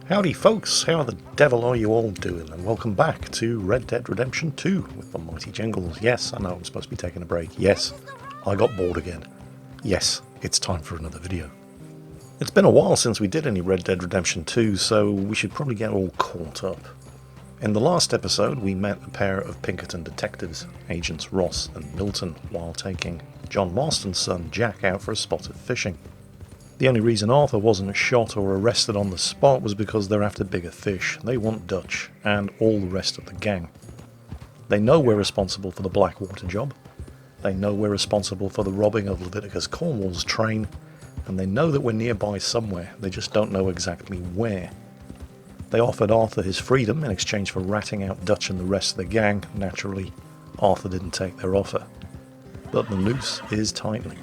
Howdy folks, how the devil are you all doing? And welcome back to Red Dead Redemption 2 with the mighty Jingles. Yes, I know I'm supposed to be taking a break. Yes, I got bored again. Yes, it's time for another video. It's been a while since we did any Red Dead Redemption 2, so we should probably get all caught up. In the last episode, we met a pair of Pinkerton detectives, Agents Ross and Milton, while taking John Marston's son Jack out for a spot of fishing. The only reason Arthur wasn't shot or arrested on the spot was because they're after bigger fish. They want Dutch, and all the rest of the gang. They know we're responsible for the Blackwater job. They know we're responsible for the robbing of Leviticus Cornwall's train, and they know that we're nearby somewhere. They just don't know exactly where. They offered Arthur his freedom in exchange for ratting out Dutch and the rest of the gang. Naturally, Arthur didn't take their offer. But the noose is tightening.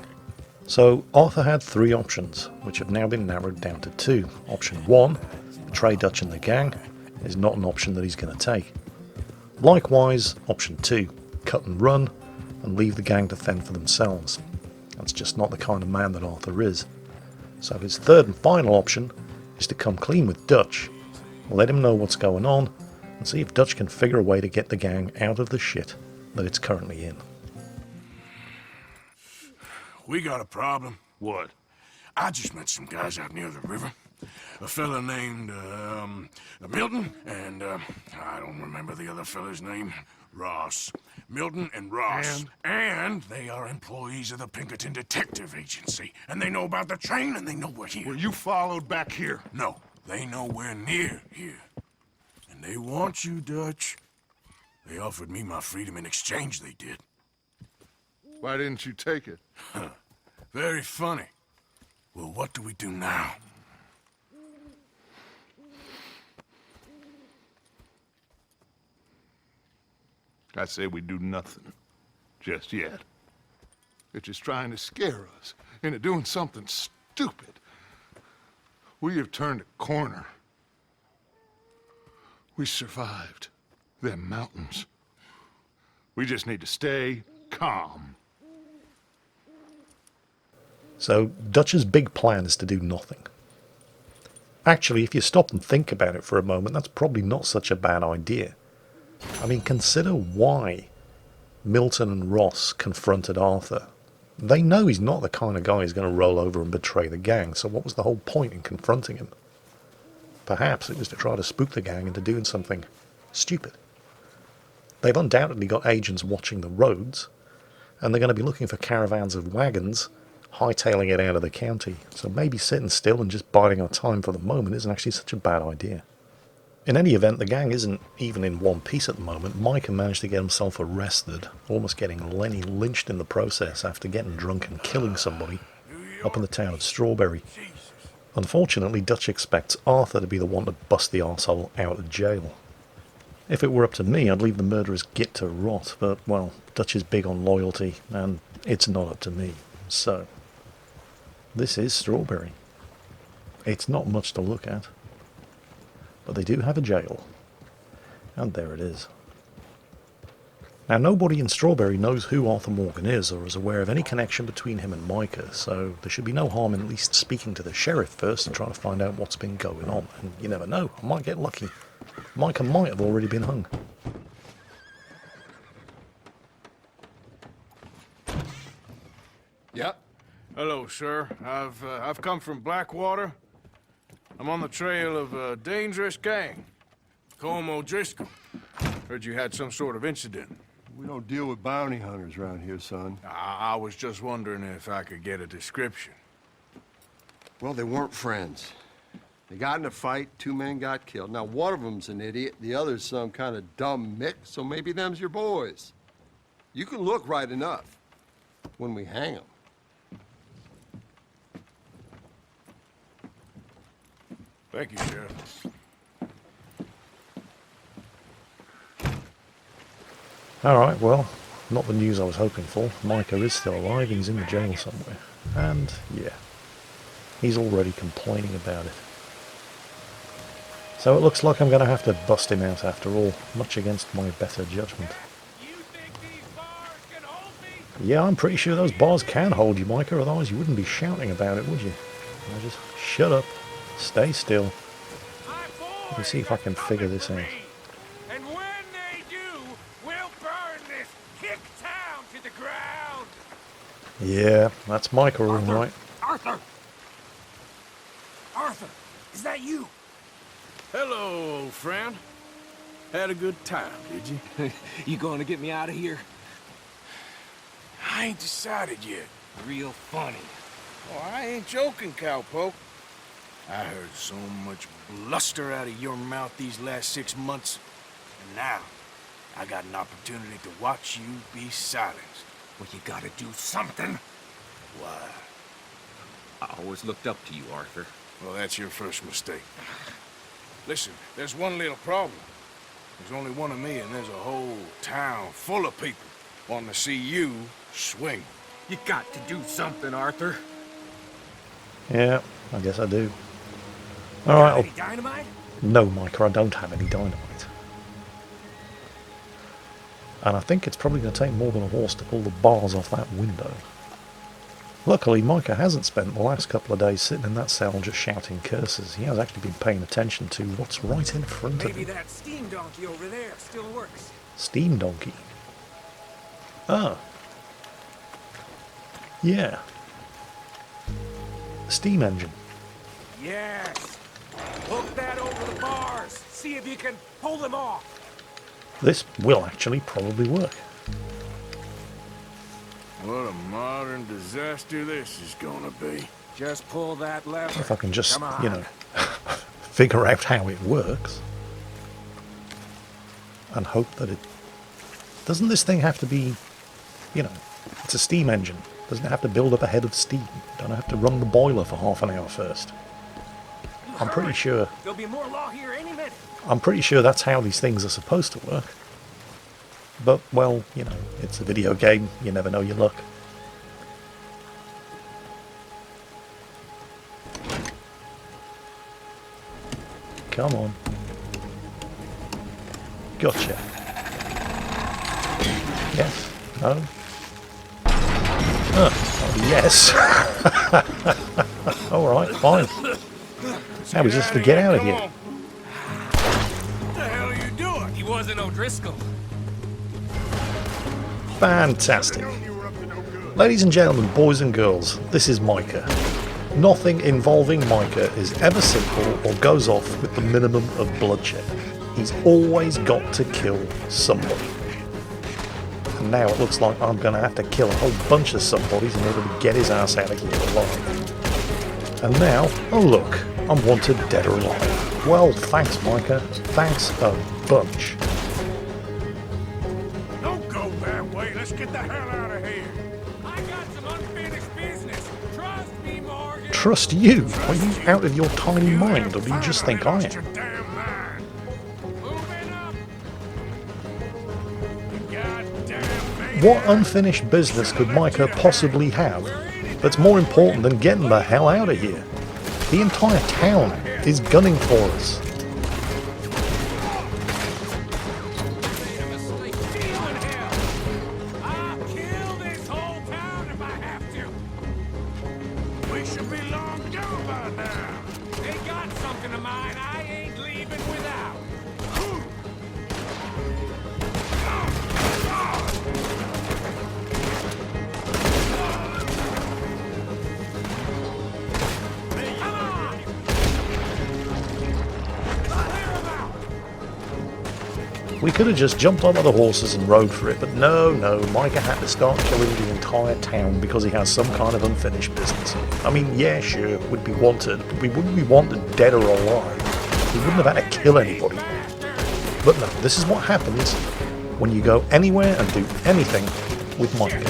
So Arthur had three options, which have now been narrowed down to two. Option 1, betray Dutch and the gang, is not an option that he's going to take. Likewise, option 2, cut and run, and leave the gang to fend for themselves. That's just not the kind of man that Arthur is. So his third and final option is to come clean with Dutch, let him know what's going on, and see if Dutch can figure a way to get the gang out of the shit that it's currently in. We got a problem. What? I just met some guys out near the river. A fella named, Milton, and, I don't remember the other fella's name. Ross. Milton and Ross. And they are employees of the Pinkerton Detective Agency. And they know about the train, and they know we're here. Were you followed back here? No, they know we're near here. And they want you, Dutch. They offered me my freedom in exchange, they did. Why didn't you take it? Very funny. Well, what do we do now? I say we do nothing. Just yet. They're just trying to scare us into doing something stupid. We have turned a corner. We survived them mountains. We just need to stay calm. So Dutch's big plan is to do nothing. Actually, if you stop and think about it for a moment, that's probably not such a bad idea. I mean, consider why Milton and Ross confronted Arthur. They know he's not the kind of guy who's going to roll over and betray the gang, so what was the whole point in confronting him? Perhaps it was to try to spook the gang into doing something stupid. They've undoubtedly got agents watching the roads, and they're going to be looking for caravans of wagons hightailing it out of the county, so maybe sitting still and just biding our time for the moment isn't actually such a bad idea. In any event, the gang isn't even in one piece at the moment. Micah managed to get himself arrested, almost getting Lenny lynched in the process after getting drunk and killing somebody up in the town of Strawberry. Unfortunately, Dutch expects Arthur to be the one to bust the arsehole out of jail. If it were up to me, I'd leave the murderer's git to rot, but, well, Dutch is big on loyalty, and it's not up to me, so... This is Strawberry. It's not much to look at. But they do have a jail. And there it is. Now, nobody in Strawberry knows who Arthur Morgan is or is aware of any connection between him and Micah, so there should be no harm in at least speaking to the sheriff first and trying to find out what's been going on. And you never know, I might get lucky. Micah might have already been hung. Yep. Hello, sir. I've come from Blackwater. I'm on the trail of a dangerous gang. Como Driscoll. Heard you had some sort of incident. We don't deal with bounty hunters around here, son. I was just wondering if I could get a description. Well, they weren't friends. They got in a fight, 2 men got killed. Now, one of them's an idiot, the other's some kind of dumb mick, so maybe them's your boys. You can look right enough when we hang them. Thank you, Sheriff. Alright, well, not the news I was hoping for. Micah is still alive, he's in the jail somewhere. And, yeah, he's already complaining about it. So it looks like I'm going to have to bust him out after all, much against my better judgment. Yeah, I'm pretty sure those bars can hold you, Micah, otherwise you wouldn't be shouting about it, would you? Now just shut up, stay still, Let me see if I can figure this out. And when they do, we'll burn this hick town to the ground. Yeah, that's Micah all Arthur! right. Arthur! Arthur, is that you? Hello, old friend. Had a good time, did you? You going to get me out of here? I ain't decided yet. Real funny. Oh, I ain't joking, cowpoke. I heard so much bluster out of your mouth these last 6 months. And now, I got an opportunity to watch you be silenced. Well, you gotta do something. Why? I always looked up to you, Arthur. Well, that's your first mistake. Listen, there's one little problem. There's only one of me, and there's a whole town full of people wanting to see you swing. You got to do something, Arthur. Yeah, I guess I do. Alright, Any dynamite? no, Micah, I don't have any dynamite. And I think it's probably going to take more than a horse to pull the bars off that window. Luckily, Micah hasn't spent the last couple of days sitting in that cell just shouting curses. He has actually been paying attention to what's right in front of Maybe him. that steam donkey over there still works. Steam donkey. Ah. Yeah. Steam engine. Yes. Hook that over the bars. See if you can pull them off. This will actually probably work. What a modern disaster this is gonna be. Just pull that lever. If I can just, Come on. you know, figure out how it works. And hope that it... Doesn't this thing have to be, you know, it's a steam engine. Doesn't it have to build up a head of steam? Don't I have to run the boiler for half an hour first? I'm pretty sure... There'll be more law here any minute. I'm pretty sure that's how these things are supposed to work. But, well, you know, it's a video game. You never know your luck. Come on. Gotcha. Yes. No. Oh, yes. Alright, fine. Now we just to get out of here. What the hell are you doing? He wasn't O'Driscoll. Fantastic. Ladies and gentlemen, boys and girls, this is Micah. Nothing involving Micah is ever simple or goes off with the minimum of bloodshed. He's always got to kill somebody. And now it looks like I'm going to have to kill a whole bunch of somebodies in order to get his ass out of here alive. And now, oh look, I'm wanted dead or alive. Well, thanks Micah. Thanks a bunch. Don't go that way. Let's get the hell out of here. I got some unfinished business. Trust me, Morgan. Trust you? Are you out of your tiny mind, or do you just think I Lost your am? damn mind. Moving up. Goddamn man. What unfinished business could Micah possibly have that's more important than getting the hell out of here? The entire town is gunning for us. Stealing hell. I'll kill this whole town if I have to. We should be long gone by now. They got something of mine I ain't leaving without. Come on! Clear 'em out! We could have just jumped on other horses and rode for it, but no, Micah had to start killing the entire town because he has some kind of unfinished business. I mean, yeah, sure, we'd be wanted, but we wouldn't be wanted dead or alive. We wouldn't have had to kill anybody. But no, this is what happens when you go anywhere and do anything with Micah.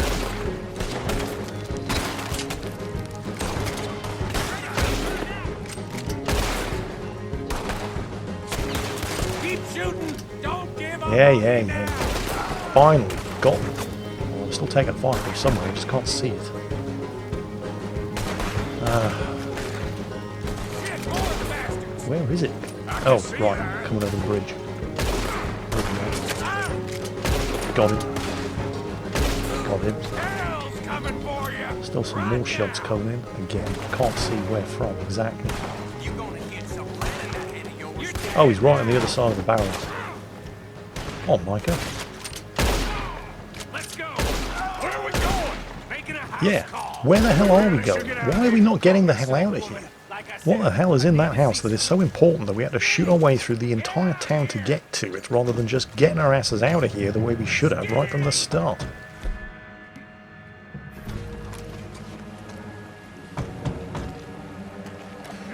Keep shooting! Don't give up! Yeah. Finally, got me. Well, I'm still taking fire from somewhere, I just can't see it. Shit, more of the bastards! Where is it? Oh, right, coming over the bridge. Got him. Got him. Hell's coming for you! Still some more shots coming in. Again, can't see where from exactly. You gonna get some lead in that head of yours? You're dead! Oh, he's right on the other side of the barrels. Oh, Micah. Let's go. Where are we going? Making a house Yeah, call. where the hell are we going? Why are we not getting the hell out of here? What the hell is in that house that is so important that we had to shoot our way through the entire town to get to it, rather than just getting our asses out of here the way we should have right from the start?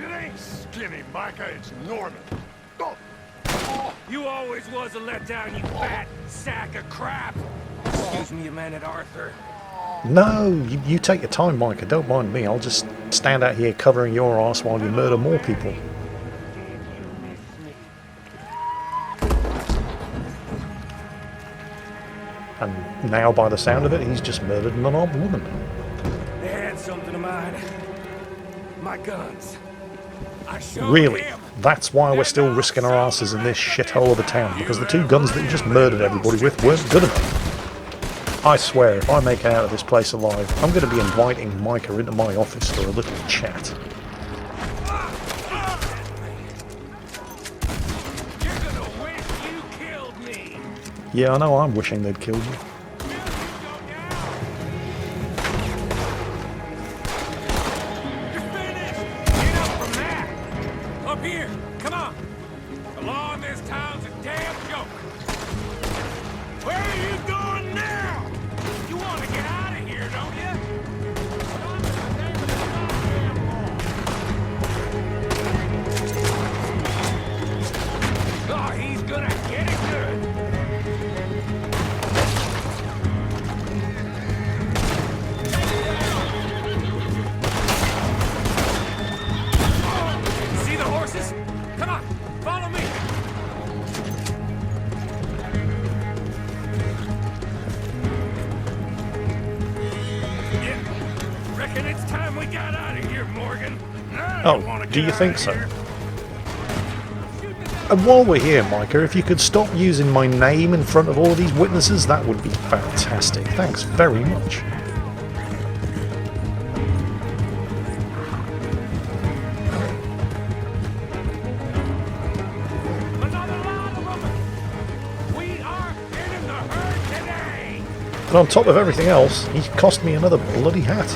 It ain't Skinny, Micah, it's Norman. Oh. You always was a letdown, you fat sack of crap. Excuse me a minute, Arthur. No, you take your time, Micah. Don't mind me. I'll just stand out here covering your ass while you murder more people. And now, by the sound of it, he's just murdered an unarmed woman. They had something of mine. My guns. I showed Really? him. That's why we're still risking our asses in this shithole of a town, because the two guns that you just murdered everybody with weren't good enough. I swear, if I make it out of this place alive, I'm going to be inviting Micah into my office for a little chat. You're gonna wish you killed me. Yeah, I know I'm wishing they'd killed you. You're finished. Get up from that. Up here. Come on. The law in this town's a damn joke. Where are you going now? You want to get out of here, don't you? Oh, he's gonna get it good. See the horses? Come on, follow me. Yeah, reckon it's time we got out of here, Morgan. I don't wanna Oh, get do you out think of so? here. And while we're here, Micah, if you could stop using my name in front of all of these witnesses, that would be fantastic. Thanks very much. Another lot of them. We are in the herd today. And on top of everything else, he cost me another bloody hat.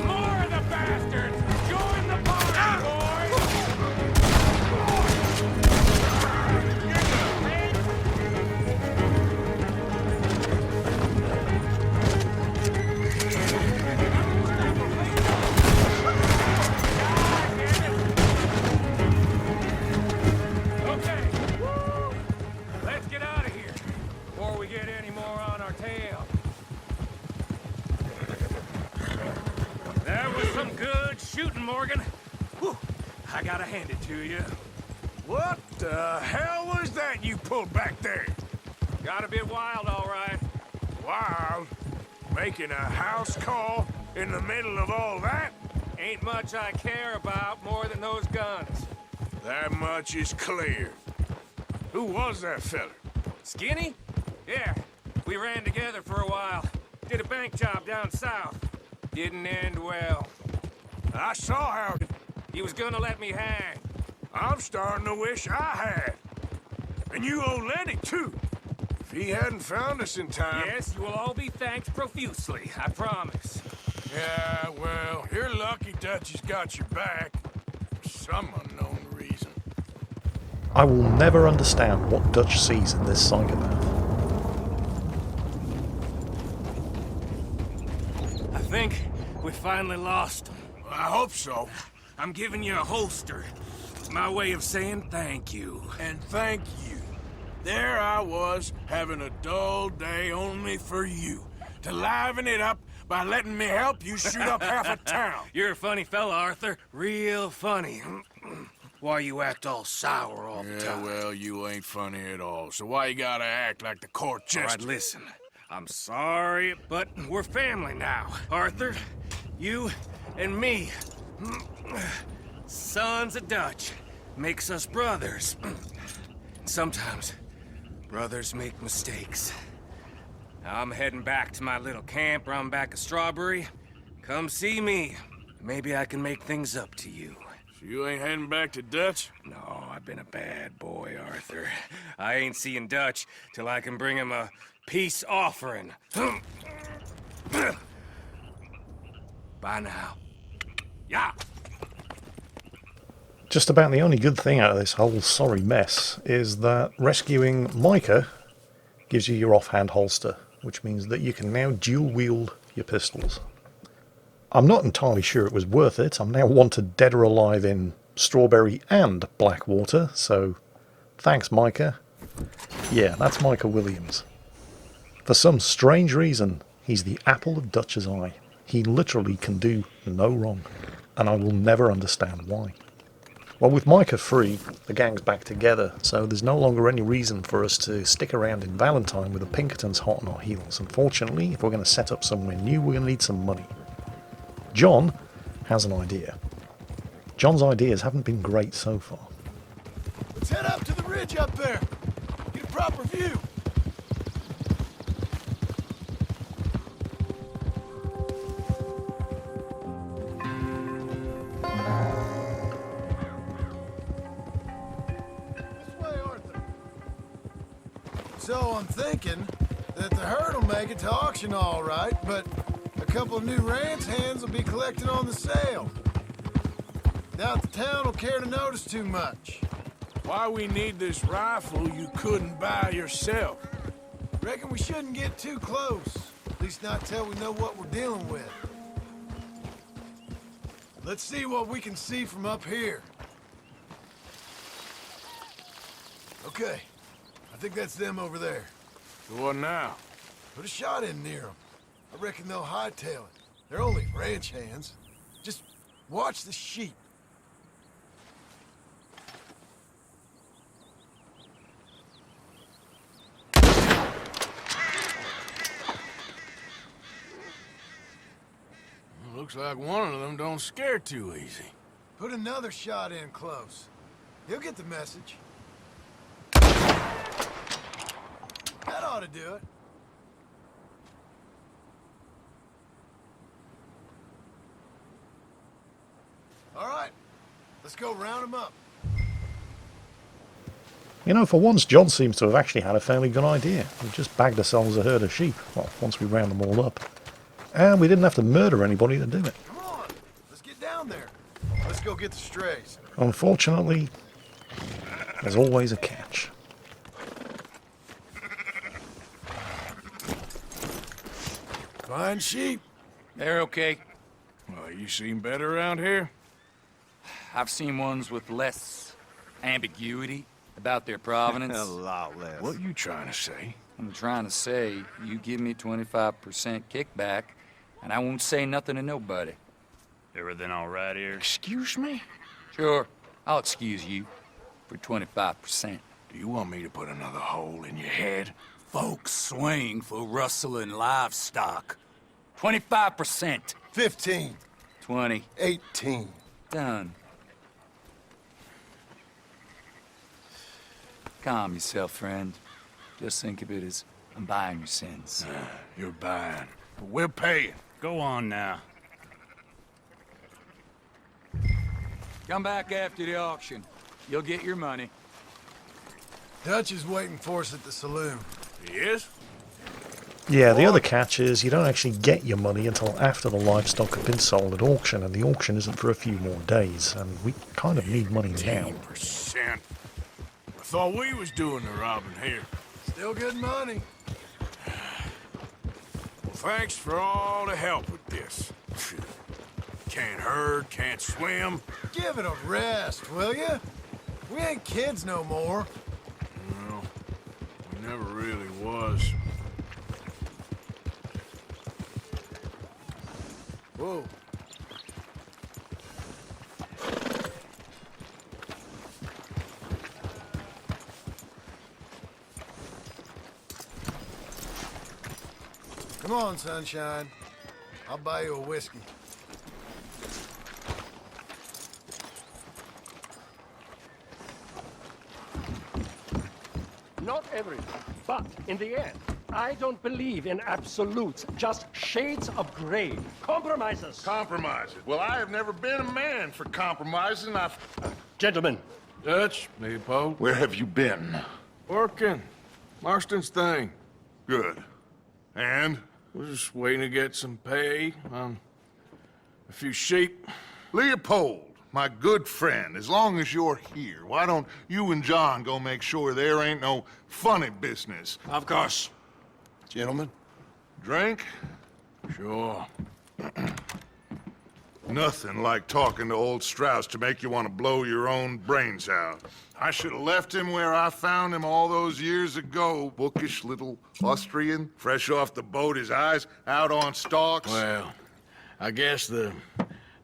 More of the bastards! Join the party, boys! Okay. Let's get out of here before we get any more on our tail. That was some good shooting, Morgan. Whew. I gotta hand it to you. What the hell was that you pulled back there? Got a bit wild, all right. Wild? Making a house call in the middle of all that? Ain't much I care about more than those guns. That much is clear. Who was that feller? Skinny? Yeah, we ran together for a while. Did a bank job down south. Didn't end well. I saw how... He was gonna let me hang. I'm starting to wish I had. And you owe Lenny, too. If he hadn't found us in time... Yes, you will all be thanked profusely, I promise. Yeah, well, you're lucky Dutchy's got your back. For some unknown reason. I will never understand what Dutch sees in this psychopath. I think we finally lost him. I hope so. I'm giving you a holster. My way of saying thank you. And thank you. There I was, having a dull day only for you. To liven it up by letting me help you shoot up half a town. You're a funny fella, Arthur. Real funny. Why you act all sour all the Yeah, time? well, you ain't funny at all. So why you gotta act like the court All right, jester? listen. I'm sorry, but we're family now. Arthur, you and me. Sons of Dutch. Makes us brothers. Sometimes brothers make mistakes. I'm heading back to my little camp around back of Strawberry. Come see me. Maybe I can make things up to you. So you ain't heading back to Dutch? No, I've been a bad boy, Arthur. I ain't seeing Dutch till I can bring him a peace offering. Bye now. Yeah. Just about the only good thing out of this whole sorry mess is that rescuing Micah gives you your offhand holster, which means that you can now dual wield your pistols. I'm not entirely sure it was worth it. I'm now wanted dead or alive in Strawberry and Blackwater, so thanks, Micah. Yeah, that's Micah Williams. For some strange reason, he's the apple of Dutch's eye. He literally can do no wrong, and I will never understand why. Well, with Micah free, the gang's back together, so there's no longer any reason for us to stick around in Valentine with the Pinkertons hot on our heels. Unfortunately, if we're going to set up somewhere new, we're going to need some money. John has an idea. John's ideas haven't been great so far. Let's head up to the ridge up there. Get a proper view. So I'm thinking that the herd will make it to auction all right, but a couple of new ranch hands will be collecting on the sale. Doubt the town will care to notice too much. Why we need this rifle you couldn't buy yourself? Reckon we shouldn't get too close. At least not till we know what we're dealing with. Let's see what we can see from up here. Okay. I think that's them over there. So what now? Put a shot in near them. I reckon they'll hightail it. They're only ranch hands. Just watch the sheep. Looks like one of them don't scare too easy. Put another shot in close. He'll get the message. That ought to do it. All right, let's go round them up. You know, for once, John seems to have actually had a fairly good idea. We've just bagged ourselves a herd of sheep, well, once we round them all up. And we didn't have to murder anybody to do it. Come on, let's get down there. Let's go get the strays. Unfortunately, there's always a catch. Fine sheep. They're okay. Well, you seen better around here? I've seen ones with less ambiguity about their provenance. A lot less. What you trying to say? I'm trying to say, you give me 25% kickback, and I won't say nothing to nobody. Everything all right here? Excuse me? Sure, I'll excuse you for 25%. Do you want me to put another hole in your head? Folks swing for rustling livestock. 25%. 15. 20. 18. Done. Calm yourself, friend. Just think of it as I'm buying your sins. You're buying, but we're paying. Go on now. Come back after the auction. You'll get your money. Dutch is waiting for us at the saloon. He is? Yeah, the other catch is you don't actually get your money until after the livestock have been sold at auction, and the auction isn't for a few more days, and we kind of need money now. 10%. I thought we was doing the robbing here. Still good money. Well, thanks for all the help with this. Can't herd, can't swim. Give it a rest, will ya? We ain't kids no more. Well, we never really was. Whoa. Come on, sunshine. I'll buy you a whiskey. Not everything, but in the end, I don't believe in absolutes, just shades of gray. Compromises. Compromises. Well, I have never been a man for compromises, and I've... Gentlemen, Dutch, Leopold. Where have you been? Working. Marston's thing. Good. And? We're just waiting to get some pay on a few sheep. Leopold, my good friend, as long as you're here, why don't you and John go make sure there ain't no funny business? Of course. Gentlemen? Drink? Sure. Nothing like talking to old Strauss to make you want to blow your own brains out. I should have left him where I found him all those years ago. Bookish little Austrian, fresh off the boat, his eyes out on stalks. Well, I guess the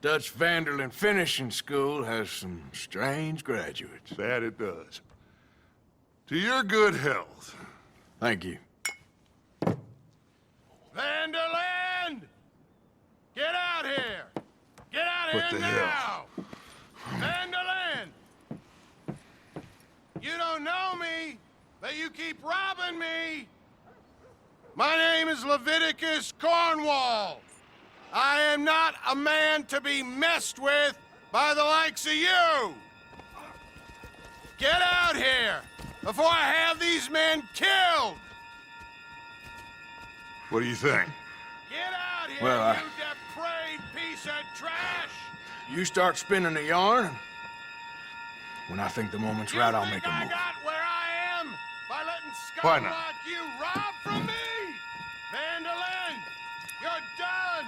Dutch Vanderlyn Finishing School has some strange graduates. That it does. To your good health. Thank you. Vanderland! Get out here! Get out What here the hell? now! Vanderland! You don't know me, but you keep robbing me! My name is Leviticus Cornwall. I am not a man to be messed with by the likes of you! Get out here before I have these men killed! What do you think? Get out here, Well, you depraved piece of trash! You start spinning the yarn. When I think the moment's right, I'll make a I move. got where I am by letting Why scum not? like you rob from me? Vandalin, you're done!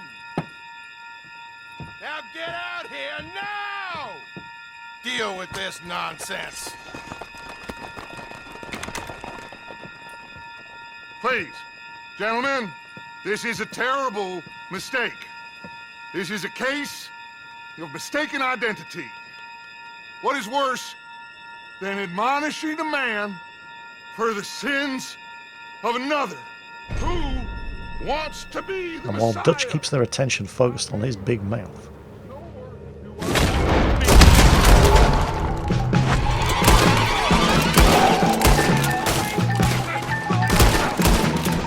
Now get out here now! Deal with this nonsense. Please, gentlemen, this is a terrible mistake. This is a case of mistaken identity. What is worse than admonishing a man for the sins of another who wants to be the And while Messiah? Dutch keeps their attention focused on his big mouth,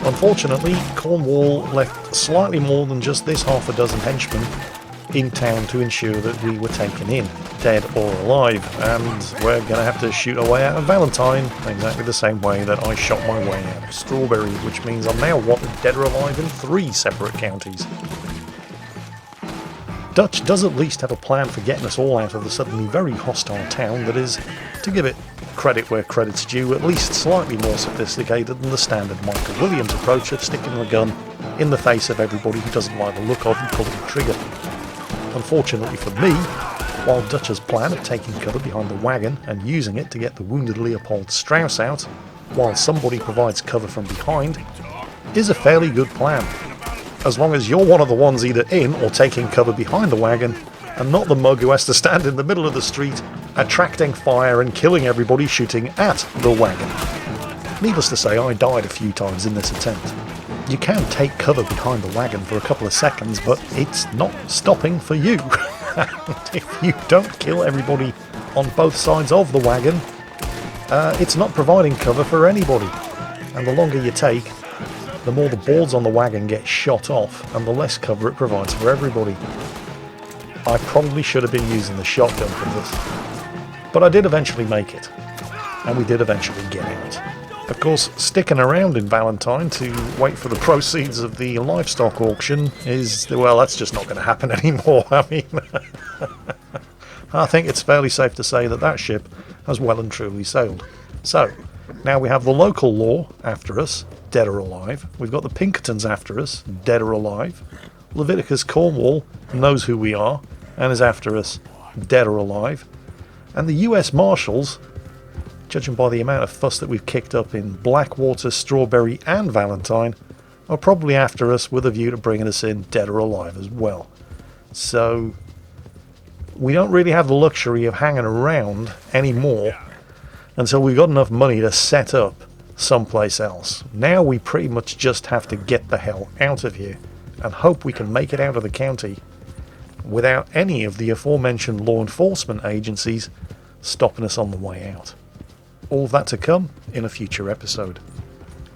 unfortunately, Cornwall left slightly more than just this half a dozen henchmen in town to ensure that we were taken in, dead or alive, and we're going to have to shoot our way out of Valentine exactly the same way that I shot my way out of Strawberry, which means I'm now wanted dead or alive in 3 separate counties. Dutch does at least have a plan for getting us all out of the suddenly very hostile town that is, to give it credit where credit's due, at least slightly more sophisticated than the standard Micah Williams approach of sticking a gun in the face of everybody who doesn't like the look of and pulling the trigger. Unfortunately for me, while Dutch's plan of taking cover behind the wagon and using it to get the wounded Leopold Strauss out, while somebody provides cover from behind, is a fairly good plan. As long as you're one of the ones either in or taking cover behind the wagon, and not the mug who has to stand in the middle of the street, attracting fire and killing everybody shooting at the wagon. Needless to say, I died a few times in this attempt. You can take cover behind the wagon for a couple of seconds, but it's not stopping for you. If you don't kill everybody on both sides of the wagon, it's not providing cover for anybody. And the longer you take, the more the boards on the wagon get shot off, and the less cover it provides for everybody. I probably should have been using the shotgun for this, but I did eventually make it, and we did eventually get out. Of course, sticking around in Valentine to wait for the proceeds of the livestock auction is, well, that's just not going to happen anymore. I mean, I think it's fairly safe to say that that ship has well and truly sailed. So, now we have the local law after us, dead or alive. We've got the Pinkertons after us, dead or alive. Leviticus Cornwall knows who we are and is after us, dead or alive. And the US Marshals, judging by the amount of fuss that we've kicked up in Blackwater, Strawberry and Valentine, are probably after us with a view to bringing us in dead or alive as well. So we don't really have the luxury of hanging around anymore until we've got enough money to set up someplace else. Now we pretty much just have to get the hell out of here and hope we can make it out of the county without any of the aforementioned law enforcement agencies stopping us on the way out. All of that to come in a future episode.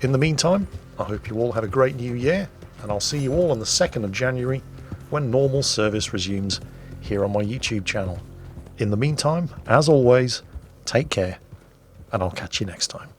In the meantime, I hope you all have a great new year, and I'll see you all on the 2nd of January when normal service resumes here on my YouTube channel. In the meantime, as always, take care, and I'll catch you next time.